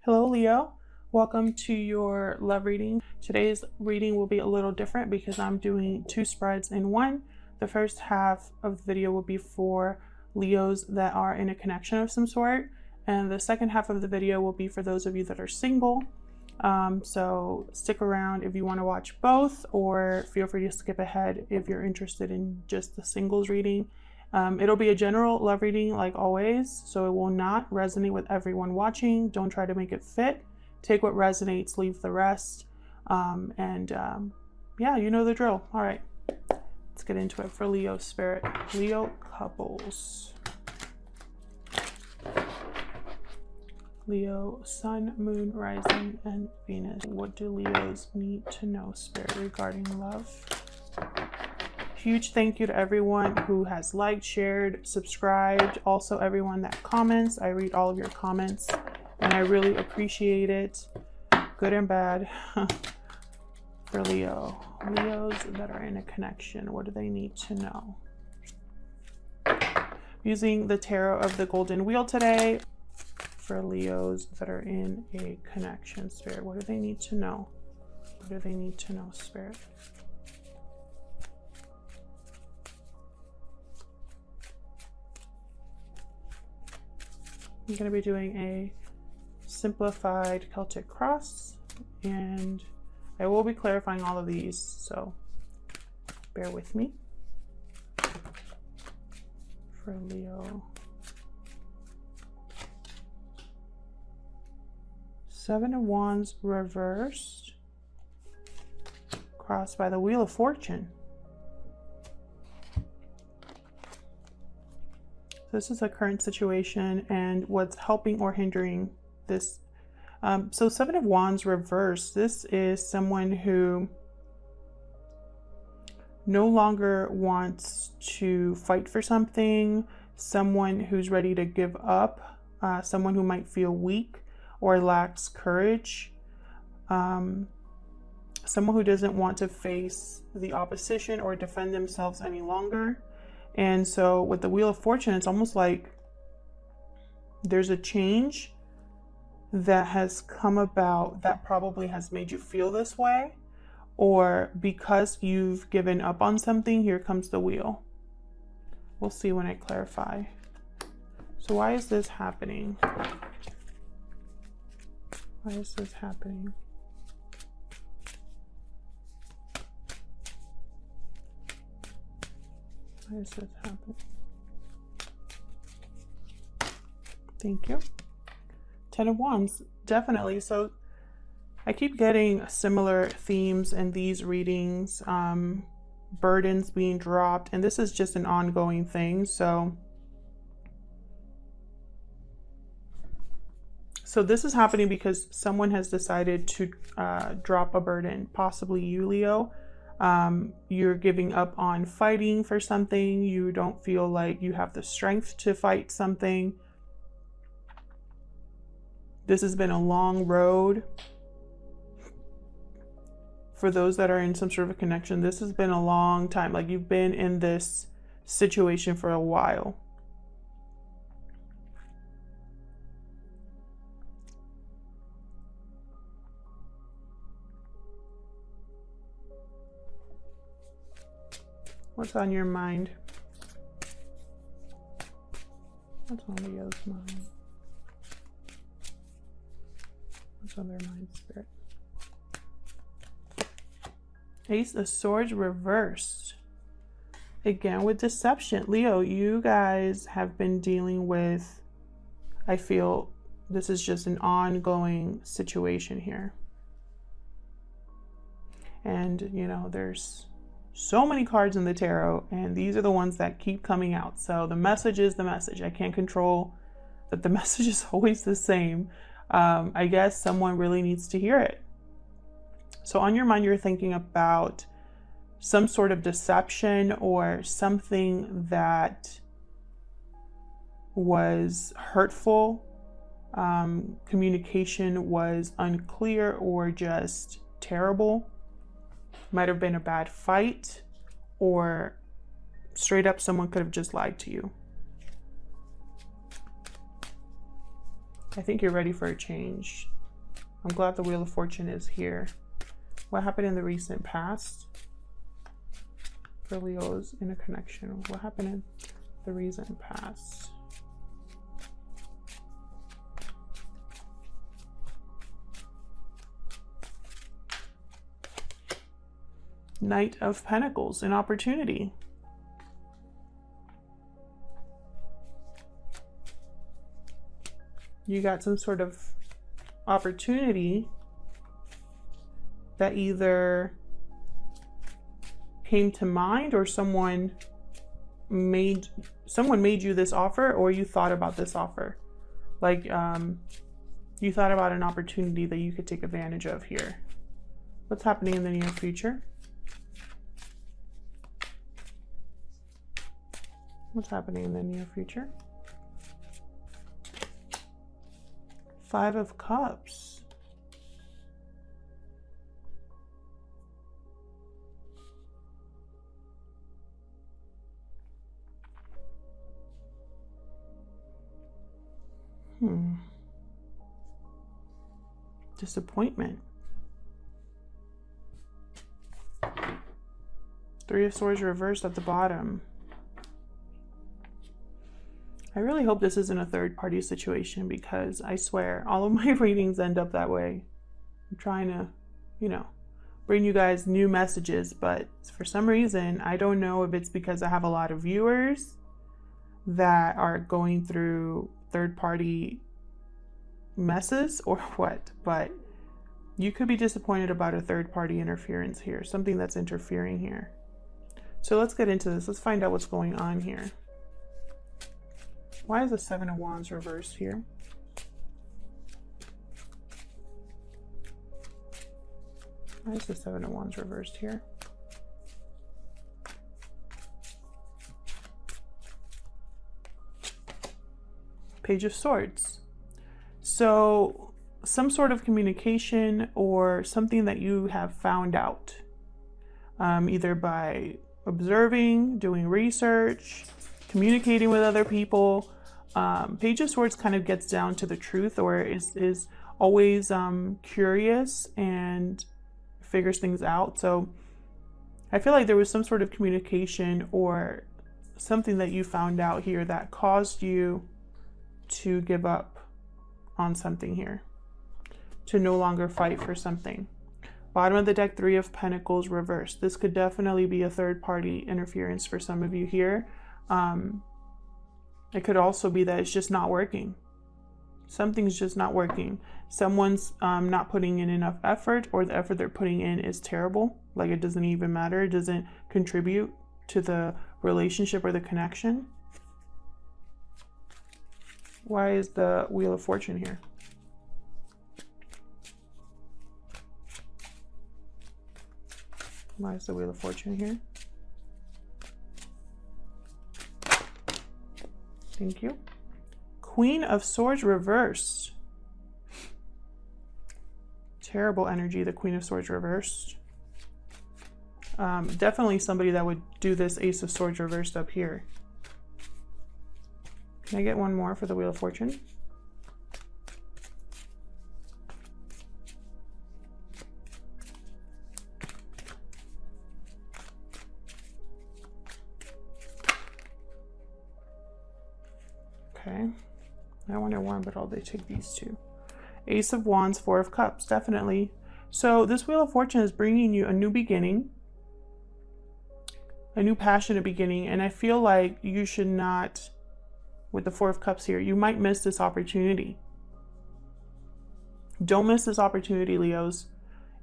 Hello Leo, welcome to your love reading. Today's reading will be a little different because I'm doing two spreads in one. The first half of the video will be for Leos that are in a connection of some sort, and the second half of the video will be for those of you that are single. So stick around if you want to watch both, or feel free to skip ahead if you're interested in just the singles reading. It'll be a general love reading like always, so it will not resonate with everyone watching. Don't try to make it fit. Take what resonates, leave the rest. Yeah, you know the drill. All right, let's get into it for Leo spirit. Leo couples. Leo, Sun, Moon, Rising, and Venus. What do Leos need to know, spirit, regarding love? Huge thank you to everyone who has liked, shared, subscribed. Also, everyone that comments. I read all of your comments, and I really appreciate it. Good and bad. For Leo. Leos that are in a connection. What do they need to know? Using the Tarot of the Golden Wheel today. For Leos that are in a connection, spirit. What do they need to know? What do they need to know, spirit? I'm going to be doing a simplified Celtic cross, and I will be clarifying all of these, so bear with me. For Leo. Seven of Wands reversed, crossed by the Wheel of Fortune. This is a current situation and what's helping or hindering this. So Seven of Wands reversed. This is someone who no longer wants to fight for something, someone who's ready to give up, someone who might feel weak or lacks courage, someone who doesn't want to face the opposition or defend themselves any longer. And so with the Wheel of Fortune, it's almost like there's a change that has come about that probably has made you feel this way, or because you've given up on something, here comes the wheel. We'll see when I clarify. So why is this happening? Why is this happening? Why is this happening? Thank you. Ten of Wands, definitely. So I keep getting similar themes in these readings, burdens being dropped, and this is just an ongoing thing. So this is happening because someone has decided to drop a burden, possibly you, Leo. You're giving up on fighting for something. You don't feel like you have the strength to fight something. This has been a long road. For those that are in some sort of a connection, this has been a long time. Like, you've been in this situation for a while. What's on your mind? What's on Leo's mind? What's on their mind, spirit? Ace of Swords reversed. Again with deception. Leo, you guys have been dealing with, I feel this is just an ongoing situation here. And, you know, there's so many cards in the tarot, and these are the ones that keep coming out. So the message is the message. I can't control that the message is always the same. I guess someone really needs to hear it. So on your mind, you're thinking about some sort of deception or something that was hurtful. Communication was unclear or just terrible. Might have been a bad fight, or straight up someone could have just lied to you. I think you're ready for a change. I'm glad the Wheel of Fortune is here. What happened in the recent past for Leos in a connection? What happened in the recent past? Knight of Pentacles, an opportunity. You got some sort of opportunity that either came to mind or someone made you this offer, or you thought about this offer. Like you thought about an opportunity that you could take advantage of here. What's happening in the near future? What's happening in the near future? Five of Cups. Disappointment. Three of Swords reversed at the bottom. I really hope this isn't a third-party situation, because I swear all of my readings end up that way. I'm trying to, you know, bring you guys new messages, but for some reason, I don't know if it's because I have a lot of viewers that are going through third-party messes or what, but you could be disappointed about a third-party interference here, something that's interfering here. So let's get into this. Let's find out what's going on here. Why is the Seven of Wands reversed here? Why is the Seven of Wands reversed here? Page of Swords. So some sort of communication or something that you have found out, either by observing, doing research, communicating with other people. Page of Swords kind of gets down to the truth, or is always curious and figures things out. So I feel like there was some sort of communication or something that you found out here that caused you to give up on something here, to no longer fight for something. Bottom of the deck, Three of Pentacles reversed. This could definitely be a third-party interference for some of you here. It could also be that it's just not working. Something's just not working. Someone's not putting in enough effort, or the effort they're putting in is terrible. Like it doesn't even matter. It doesn't contribute to the relationship or the connection. Why is the Wheel of Fortune here? Why is the Wheel of Fortune here? Thank you. Queen of Swords reversed. Terrible energy, the Queen of Swords reversed. Definitely somebody that would do this Ace of Swords reversed up here. Can I get one more for the Wheel of Fortune? Okay, I wanted one, but I'll take these two. Ace of Wands, Four of Cups, definitely. So this Wheel of Fortune is bringing you a new beginning, a new passionate beginning, and I feel like you should not, with the Four of Cups here, you might miss this opportunity. Don't miss this opportunity, Leos.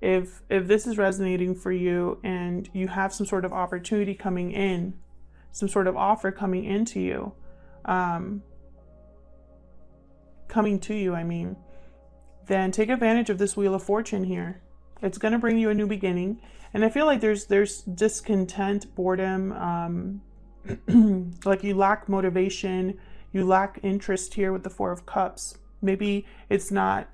If this is resonating for you and you have some sort of opportunity coming in, some sort of offer coming into you, then take advantage of this Wheel of Fortune here. It's going to bring you a new beginning. And I feel like there's discontent, boredom, like you lack motivation, you lack interest here with the Four of Cups. Maybe it's not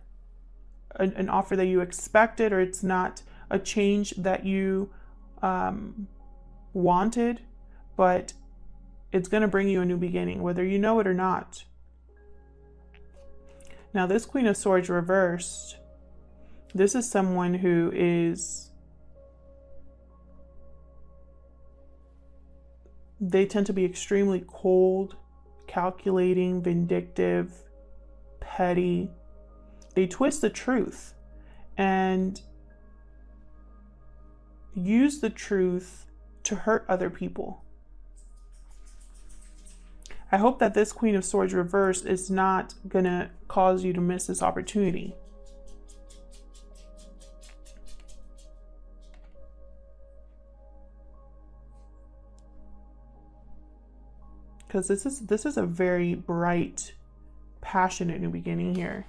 an offer that you expected, or it's not a change that you wanted, but it's going to bring you a new beginning, whether you know it or not. Now this Queen of Swords reversed, this is someone who is, they tend to be extremely cold, calculating, vindictive, petty. They twist the truth and use the truth to hurt other people. I hope that this Queen of Swords reversed is not gonna cause you to miss this opportunity. Because this is a very bright, passionate new beginning here.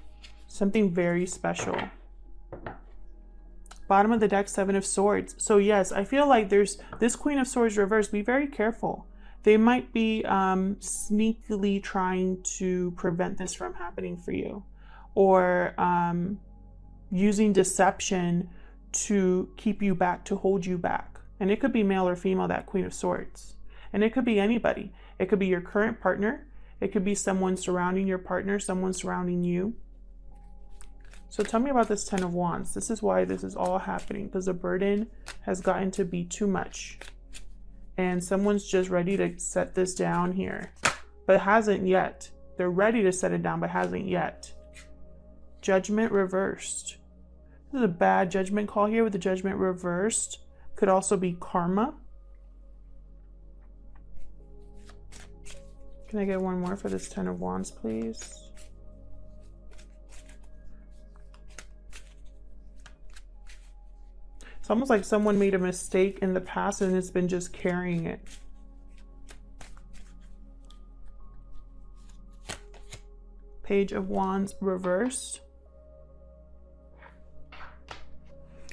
Something very special. Bottom of the deck, Seven of Swords. So yes, I feel like there's this Queen of Swords reversed. Be very careful. They might be sneakily trying to prevent this from happening for you, or using deception to keep you back, to hold you back. And it could be male or female, that Queen of Swords. And it could be anybody. It could be your current partner. It could be someone surrounding your partner, someone surrounding you. So tell me about this Ten of Wands. This is why this is all happening, because the burden has gotten to be too much. And someone's just ready to set this down here, but hasn't yet. They're ready to set it down, but hasn't yet. Judgment reversed. This is a bad judgment call here with the Judgment reversed. Could also be karma. Can I get one more for this Ten of Wands, please? It's almost like someone made a mistake in the past and it's been just carrying it. Page of Wands reversed.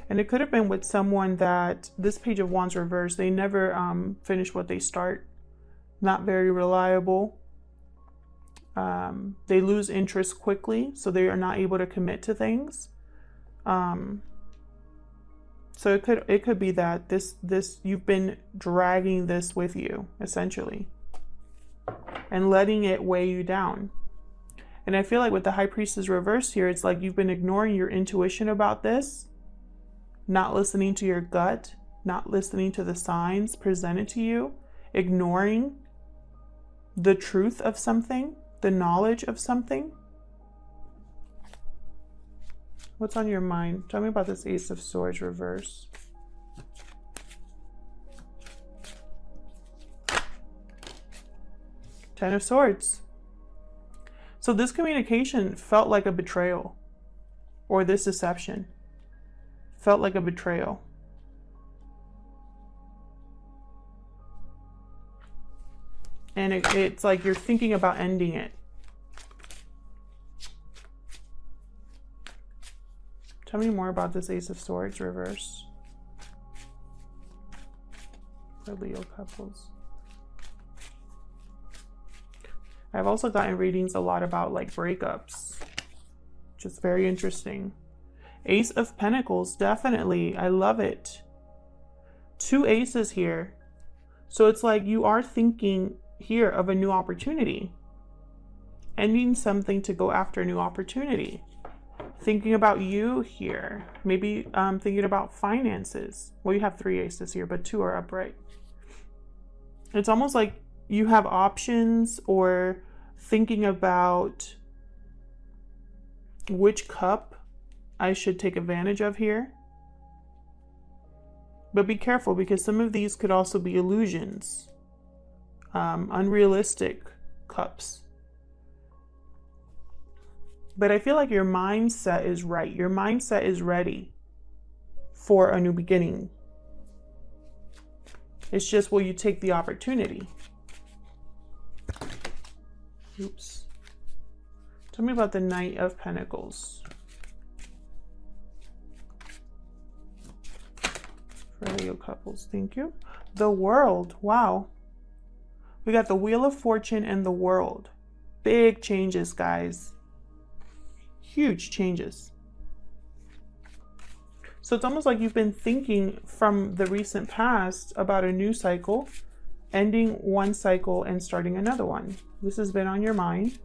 And it could have been with someone that this Page of Wands reversed, they never finish what they start. Not very reliable. They lose interest quickly, so they are not able to commit to things. So it could be that this you've been dragging this with you, essentially, and letting it weigh you down. And I feel like with the High Priestess reversed here, it's like you've been ignoring your intuition about this, not listening to your gut, not listening to the signs presented to you, ignoring the truth of something, the knowledge of something. What's on your mind? Tell me about this Ace of Swords reverse. Ten of Swords. So this communication felt like a betrayal, or this deception felt like a betrayal. And it's like you're thinking about ending it. Tell me more about this Ace of Swords reverse for Leo couples. I've also gotten readings a lot about like breakups, which is very interesting. Ace of Pentacles, definitely. I love it. Two aces here. So it's like you are thinking here of a new opportunity. Ending something to go after a new opportunity. Thinking about you here. Maybe thinking about finances. Well, you have three aces here, but two are upright. It's almost like you have options, or thinking about which cup I should take advantage of here. But be careful, because some of these could also be illusions. Unrealistic cups. But I feel like your mindset is right. Your mindset is ready for a new beginning. It's just, will you take the opportunity? Oops. Tell me about the Knight of Pentacles. For Leo couples, thank you. The World, wow. We got the Wheel of Fortune and the World. Big changes, guys. Huge changes. So it's almost like you've been thinking from the recent past about a new cycle, ending one cycle and starting another one. This has been on your mind.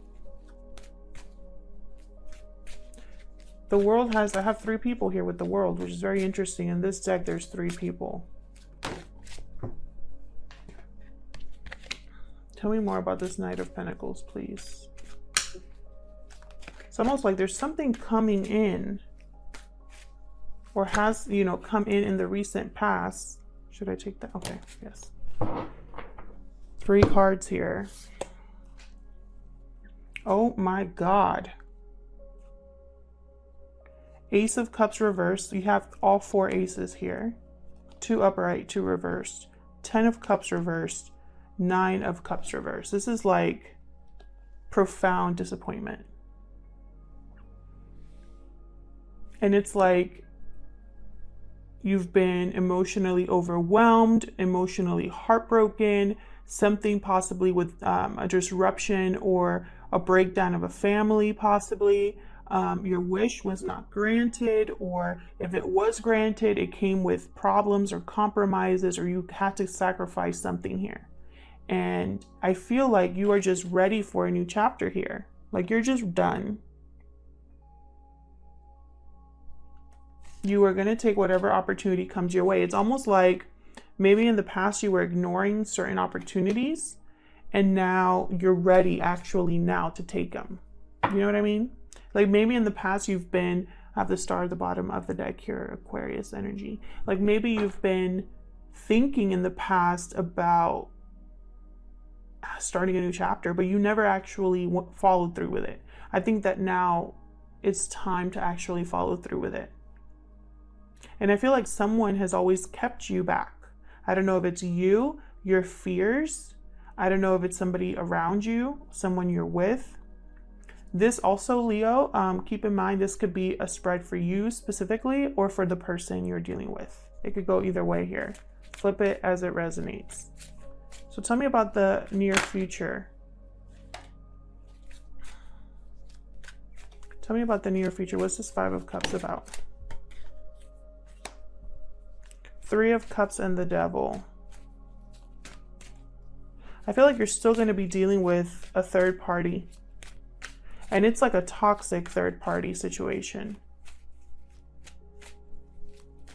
The world has, I have 3 people here with the world, which is very interesting. In this deck, there's 3 people. Tell me more about this Knight of Pentacles, please. It's almost like there's something coming in, or has, you know, come in the recent past. Should I take that? Okay, yes. 3 cards here. Oh my God. Ace of Cups reversed. You have all 4 aces here. 2 upright, 2 reversed. 10 of Cups reversed. 9 of Cups reversed. This is like profound disappointment. And it's like you've been emotionally overwhelmed, emotionally heartbroken, something possibly with a disruption or a breakdown of a family possibly. Your wish was not granted, or if it was granted, it came with problems or compromises, or you had to sacrifice something here. And I feel like you are just ready for a new chapter here. Like you're just done. You are going to take whatever opportunity comes your way. It's almost like maybe in the past you were ignoring certain opportunities, and now you're ready actually now to take them. You know what I mean? Like maybe in the past you've been, I have the star at the bottom of the deck here, Aquarius energy. Like maybe you've been thinking in the past about starting a new chapter, but you never actually followed through with it. I think that now it's time to actually follow through with it. And I feel like someone has always kept you back. I don't know if it's you, your fears. I don't know if it's somebody around you, someone you're with. This also, Leo, keep in mind, this could be a spread for you specifically or for the person you're dealing with. It could go either way here. Flip it as it resonates. So tell me about the near future. Tell me about the near future. What's this 5 of Cups about? 3 of Cups and the Devil. I feel like you're still going to be dealing with a third party. And it's like a toxic third party situation.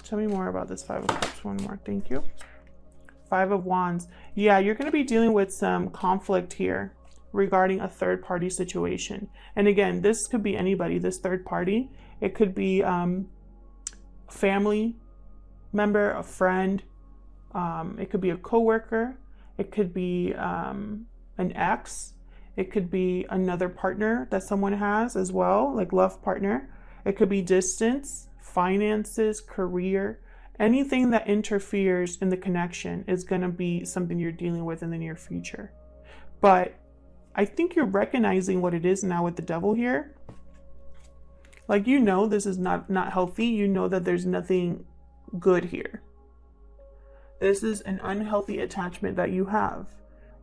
Tell me more about this 5 of Cups. One more. Thank you. 5 of Wands. Yeah, you're going to be dealing with some conflict here regarding a third party situation. And again, this could be anybody, this third party. It could be family member, a friend. It could be a coworker. It could be an ex. It could be another partner that someone has as well, like love partner. It could be distance, finances, career. Anything that interferes in the connection is going to be something you're dealing with in the near future. But I think you're recognizing what it is now with the Devil here. Like, you know, this is not healthy. You know that there's nothing good here. This is an unhealthy attachment that you have.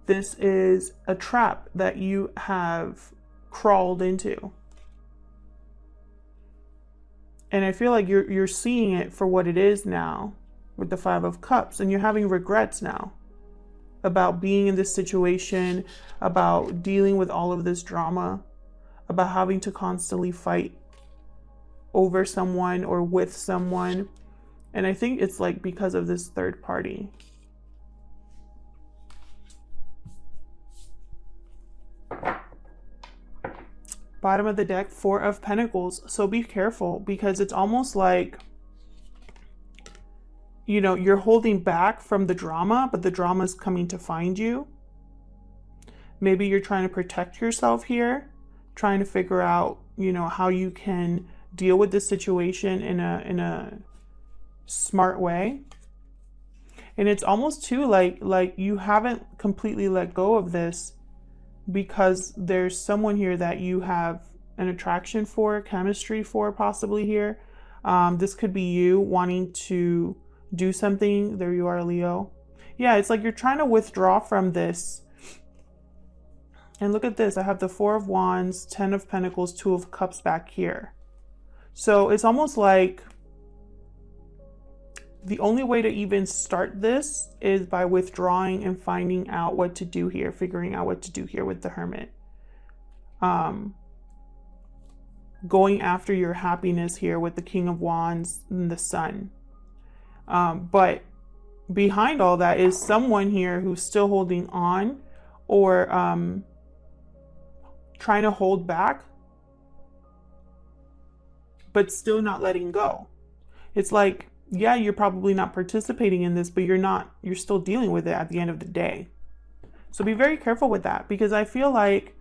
This is a trap that you have crawled into. And I feel like you're seeing it for what it is now with the 5 of Cups, and you're having regrets now about being in this situation, about dealing with all of this drama, about having to constantly fight over someone or with someone. And I think it's like because of this third party. Bottom of the deck, 4 of Pentacles. So be careful, because it's almost like, you know, you're holding back from the drama, but the drama is coming to find you. Maybe you're trying to protect yourself here, trying to figure out, you know, how you can deal with this situation in a smart way. And it's almost too like you haven't completely let go of this, because there's someone here that you have an attraction for, chemistry for, possibly here. This could be you wanting to do something. There you are, Leo. Yeah, it's like you're trying to withdraw from this. And look at this. I have the 4 of Wands, 10 of Pentacles, 2 of Cups back here. So it's almost like the only way to even start this is by withdrawing and finding out what to do here, figuring out what to do here with the Hermit. going after your happiness here with the King of Wands and the Sun. But behind all that is someone here who's still holding on, or trying to hold back, but still not letting go. It's like, yeah, you're probably not participating in this, but you're still dealing with it at the end of the day. So be very careful with that, because I feel like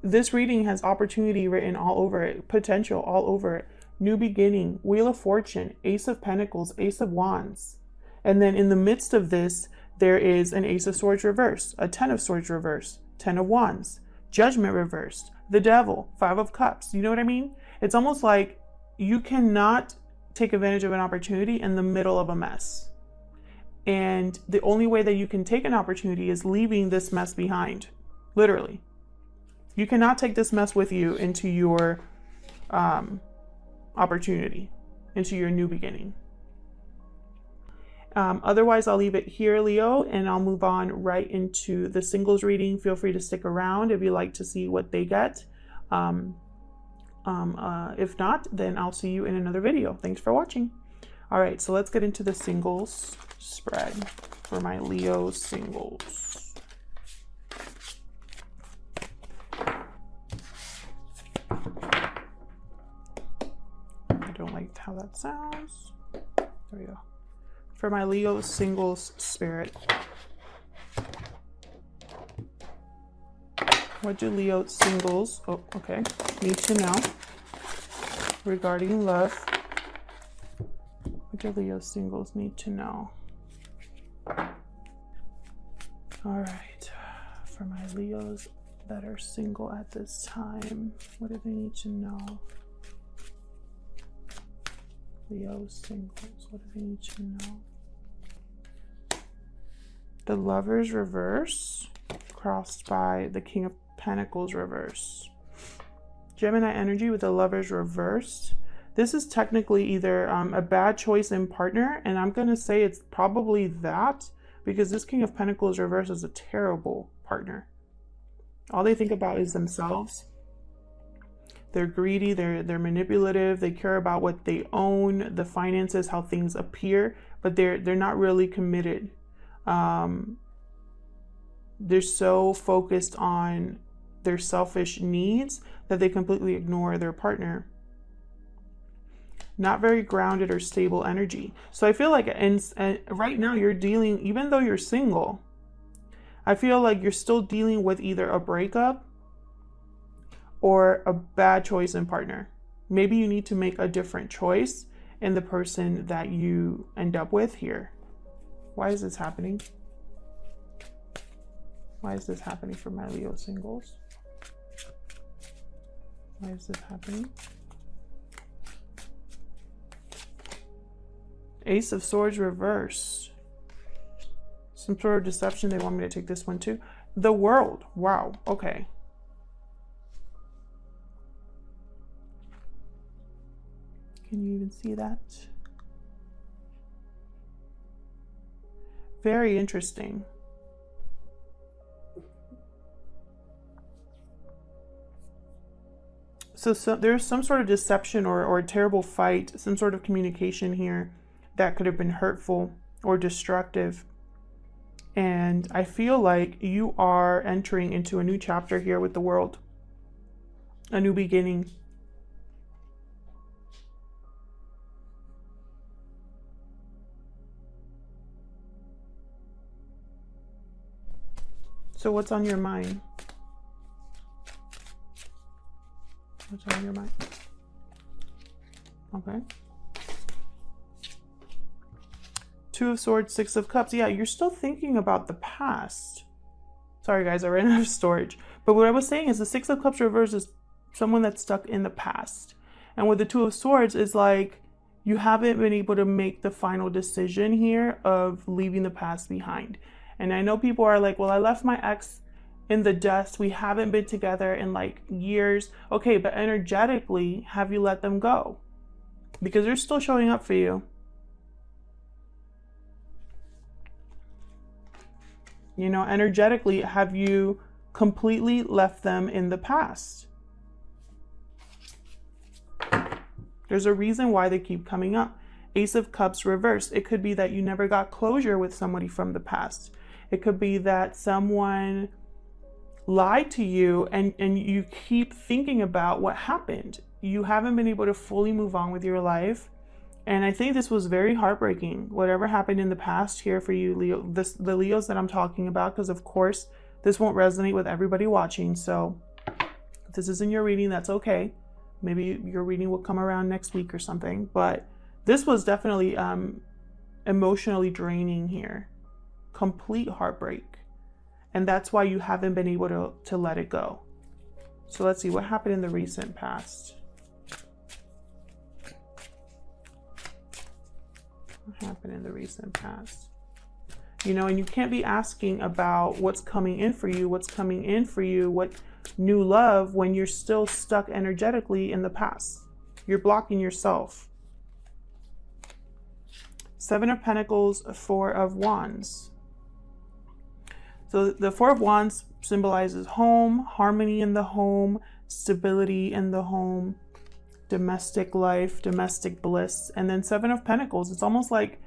this reading has opportunity written all over it, potential all over it. New beginning, Wheel of Fortune, Ace of Pentacles, Ace of Wands. And then in the midst of this, there is an Ace of Swords reversed, a Ten of Swords reversed, Ten of Wands, Judgment reversed, the Devil, Five of Cups. You know what I mean? It's almost like you cannot take advantage of an opportunity in the middle of a mess. And the only way that you can take an opportunity is leaving this mess behind. Literally. You cannot take this mess with you into your opportunity, into your new beginning. Otherwise, I'll leave it here, Leo, and I'll move on right into the singles reading. Feel free to stick around if you like to see what they get. If not, then I'll see you in another video. Thanks for watching. All right, so let's get into the singles spread for my Leo singles. I don't like how that sounds. There we go. For my Leo singles spirit, what do Leo singles, need to know regarding love? What do Leo singles need to know? All right, for my Leos that are single at this time, what do they need to know? Leo singles, what do they need to know? The Lovers reverse, crossed by the King of Pentacles reverse. Gemini energy with the Lovers reversed. This is technically either a bad choice in partner, and I'm going to say it's probably that, because this King of Pentacles reverse is a terrible partner. All they think about is themselves. They're greedy, they're manipulative, they care about what they own, the finances, how things appear, but they're not really committed. They're so focused on their selfish needs that they completely ignore their partner. Not very grounded or stable energy. So I feel like right now you're dealing, even though you're single, I feel like you're still dealing with either a breakup or a bad choice in partner. Maybe you need to make a different choice in the person that you end up with here. Why is this happening? Why is this happening for my Leo singles? Why is this happening? Ace of Swords reversed. Some sort of deception. They want me to take this one too. The World. Wow. Okay. Can you even see that? Very interesting. So there's some sort of deception or a terrible fight, some sort of communication here that could have been hurtful or destructive. And I feel like you are entering into a new chapter here with the World. A new beginning. So what's on your mind? What's on your mind? Okay. Two of Swords, Six of Cups. Yeah, you're still thinking about the past. Sorry guys, I ran out of storage. But what I was saying is the Six of Cups reverse is someone that's stuck in the past. And with the Two of Swords, it's like you haven't been able to make the final decision here of leaving the past behind. And I know people are like, well, I left my ex in the dust. We haven't been together in like years. Okay, but energetically, have you let them go? Because they're still showing up for you. You know, energetically, have you completely left them in the past? There's a reason why they keep coming up. Ace of Cups reversed. It could be that you never got closure with somebody from the past. It could be that someone lied to you and you keep thinking about what happened. You haven't been able to fully move on with your life. And I think this was very heartbreaking, whatever happened in the past here for you, Leo, the Leos that I'm talking about, because of course, this won't resonate with everybody watching. So if this isn't your reading, that's okay. Maybe your reading will come around next week or something. But this was definitely emotionally draining here. Complete heartbreak. And that's why you haven't been able to let it go. So let's see what happened in the recent past. What happened in the recent past? You know, and you can't be asking about what's coming in for you, what new love, when you're still stuck energetically in the past. You're blocking yourself. Seven of Pentacles, Four of Wands. So the Four of Wands symbolizes home, harmony in the home, stability in the home, domestic life, domestic bliss. And then Seven of Pentacles, it's almost like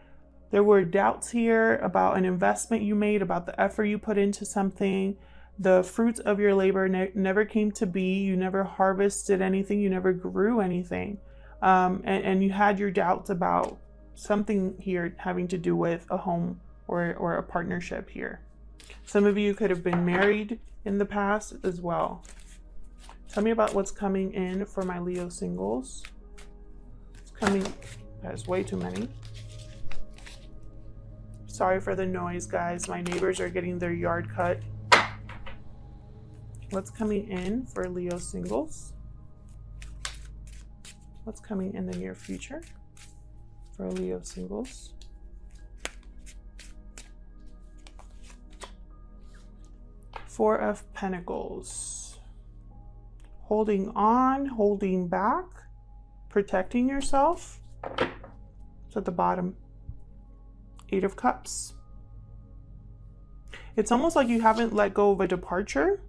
there were doubts here about an investment you made, about the effort you put into something. The fruits of your labor never came to be. You never harvested anything. You never grew anything. And you had your doubts about something here having to do with a home or a partnership here. Some of you could have been married in the past as well. Tell me about what's coming in for my Leo singles. It's coming, there's way too many. Sorry for the noise, guys. My neighbors are getting their yard cut. What's coming in for Leo singles? What's coming in the near future for Leo singles? Four of Pentacles. Holding on, holding back, protecting yourself. It's at the bottom. Eight of Cups. It's almost like you haven't let go of a departure.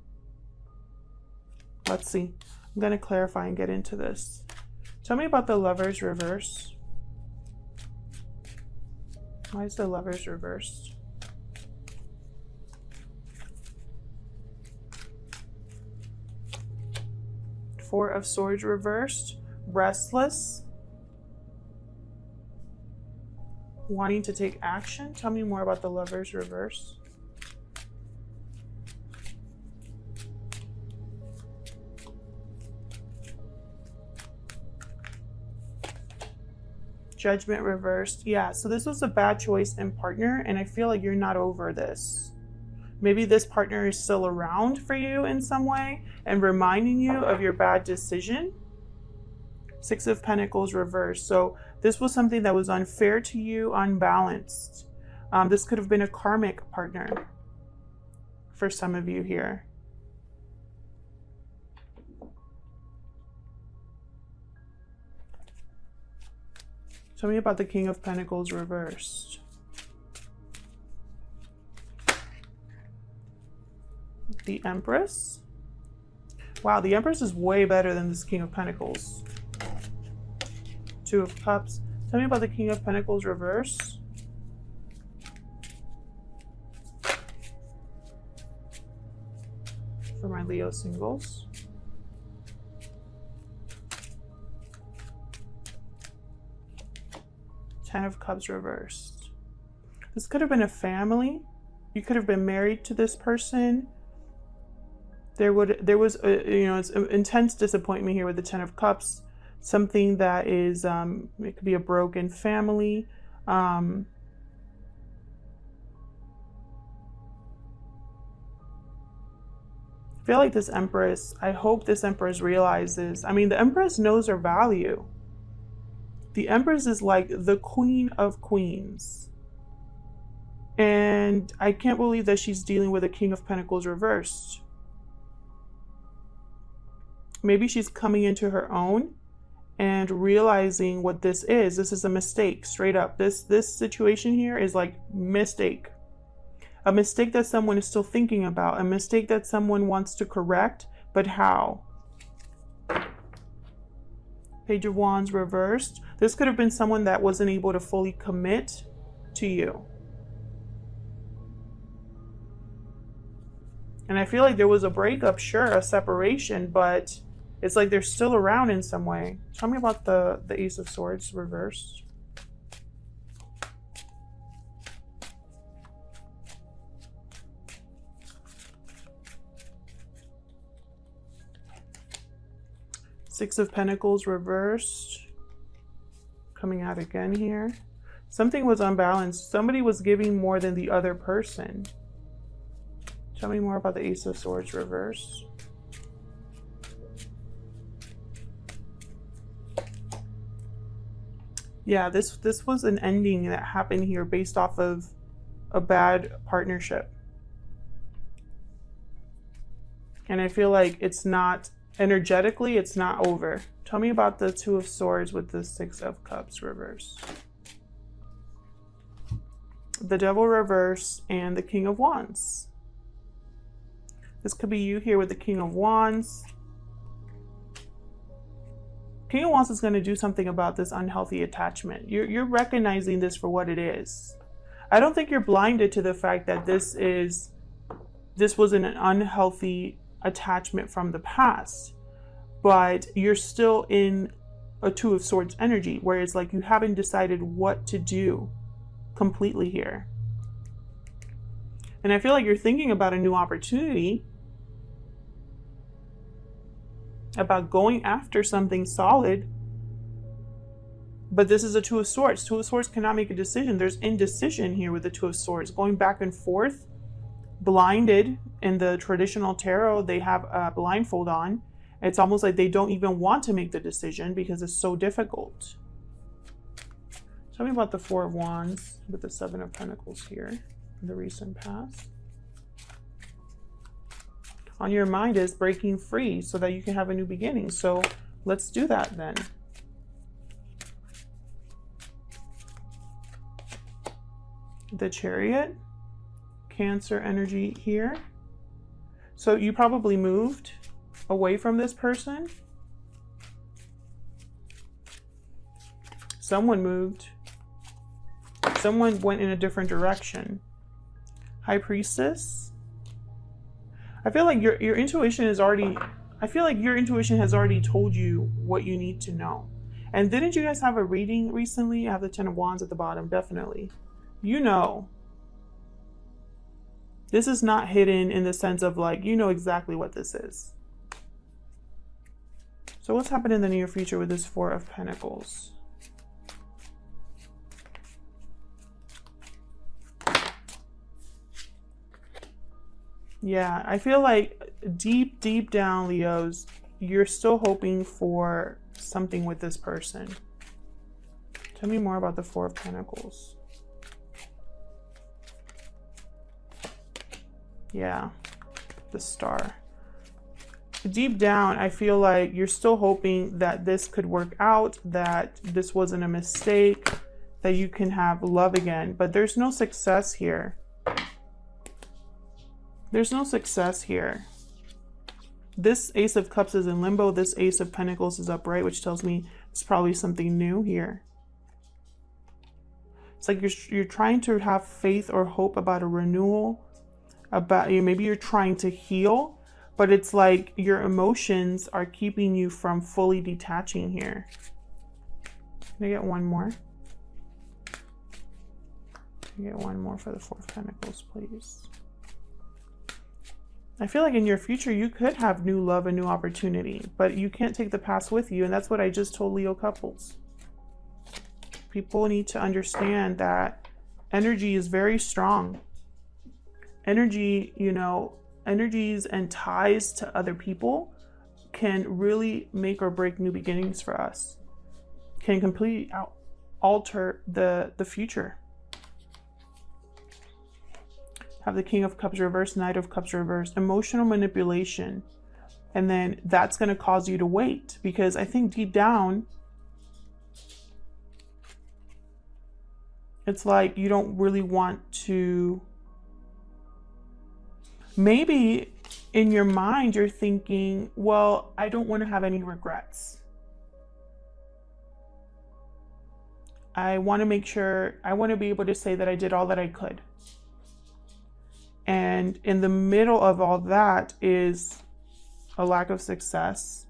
Let's see. I'm going to clarify and get into this. Tell me about the Lovers reverse. Why is the Lovers reversed? Four of Swords reversed. Restless. Wanting to take action. Tell me more about the Lovers reverse. Judgment reversed. Yeah, so this was a bad choice in partner, and I feel like you're not over this. Maybe this partner is still around for you in some way and reminding you of your bad decision. Six of Pentacles reversed. So this was something that was unfair to you, unbalanced. This could have been a karmic partner for some of you here. Tell me about the King of Pentacles reversed. The Empress. Wow, the Empress is way better than this King of Pentacles. Two of Cups. Tell me about the King of Pentacles reverse. For my Leo singles. Ten of Cups reversed. This could have been a family. You could have been married to this person. There was it's intense disappointment here with the Ten of Cups. Something that is, it could be a broken family. I feel like this Empress, I hope this Empress realizes, I mean, the Empress knows her value. The Empress is like the Queen of Queens. And I can't believe that she's dealing with a King of Pentacles reversed. Maybe she's coming into her own and realizing what this is. This is a mistake, straight up. This situation here is like mistake. A mistake that someone is still thinking about. A mistake that someone wants to correct, but how? Page of Wands reversed. This could have been someone that wasn't able to fully commit to you. And I feel like there was a breakup, sure, a separation, but it's like they're still around in some way. Tell me about the Ace of Swords reversed. Six of Pentacles reversed. Coming out again here. Something was unbalanced. Somebody was giving more than the other person. Tell me more about the Ace of Swords reversed. Yeah, this was an ending that happened here based off of a bad partnership. And I feel like it's not, energetically, it's not over. Tell me about the Two of Swords with the Six of Cups reverse. The Devil reverse and the King of Wands. This could be you here with the King of Wands. King of Wands is going to do something about this unhealthy attachment. You're recognizing this for what it is. I don't think you're blinded to the fact that this was an unhealthy attachment from the past, but you're still in a Two of Swords energy where it's like you haven't decided what to do completely here. And I feel like you're thinking about a new opportunity, about going after something solid, but this is a Two of Swords. Two of Swords cannot make a decision. There's indecision here with the Two of Swords, going back and forth, blinded. In the traditional tarot, they have a blindfold on. It's almost like they don't even want to make the decision because it's so difficult. Tell me about the Four of Wands with the Seven of Pentacles here in the recent past. On your mind is breaking free so that you can have a new beginning. So let's do that then. The Chariot, Cancer energy here. So you probably moved away from this person. Someone moved. Someone went in a different direction. High Priestess. I feel like your intuition is already, I feel like your intuition has already told you what you need to know. And didn't you guys have a reading recently? I have the Ten of Wands at the bottom, definitely. You know. This is not hidden in the sense of like, you know exactly what this is. So what's happening in the near future with this Four of Pentacles? Yeah, I feel like deep down, Leos, you're still hoping for something with this person. Tell me more about the Four of Pentacles. Yeah, the Star. Deep down, I feel like you're still hoping that this could work out, that this wasn't a mistake, that you can have love again, but there's no success here. There's no success here. This Ace of Cups is in limbo. This Ace of Pentacles is upright, which tells me it's probably something new here. It's like you're trying to have faith or hope about a renewal, about maybe you're trying to heal, but it's like your emotions are keeping you from fully detaching here. Can I get one more? Can I get one more for the Four of Pentacles, please? I feel like in your future, you could have new love and new opportunity, but you can't take the past with you. And that's what I just told Leo couples. People need to understand that energy is very strong. Energy, you know, energies and ties to other people can really make or break new beginnings for us. Can completely alter the future. Have the King of Cups reversed, Knight of Cups reversed, emotional manipulation. And then that's going to cause you to wait, because I think deep down, it's like you don't really want to, maybe in your mind, you're thinking, well, I don't want to have any regrets. I want to make sure, I want to be able to say that I did all that I could. And in the middle of all that is a lack of success,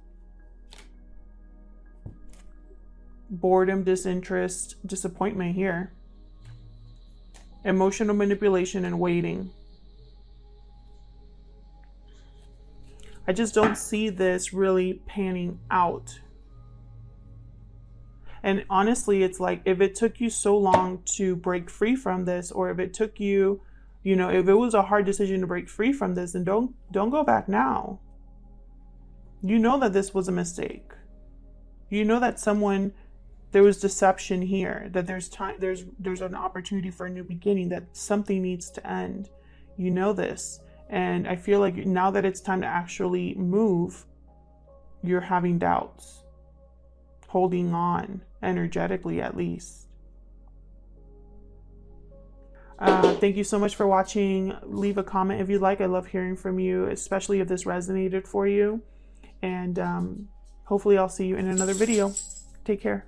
boredom, disinterest, disappointment here, emotional manipulation, and waiting. I just don't see this really panning out. And honestly, it's like, if it took you so long to break free from this, or if it took you, you know, if it was a hard decision to break free from this, then don't go back now. You know that this was a mistake. You know that there was deception here, that there's an opportunity for a new beginning, that something needs to end. You know this. And I feel like now that it's time to actually move, you're having doubts, holding on energetically at least. Thank you so much for watching. Leave a comment if you'd like. I love hearing from you, especially if this resonated for you. And hopefully I'll see you in another video. Take care.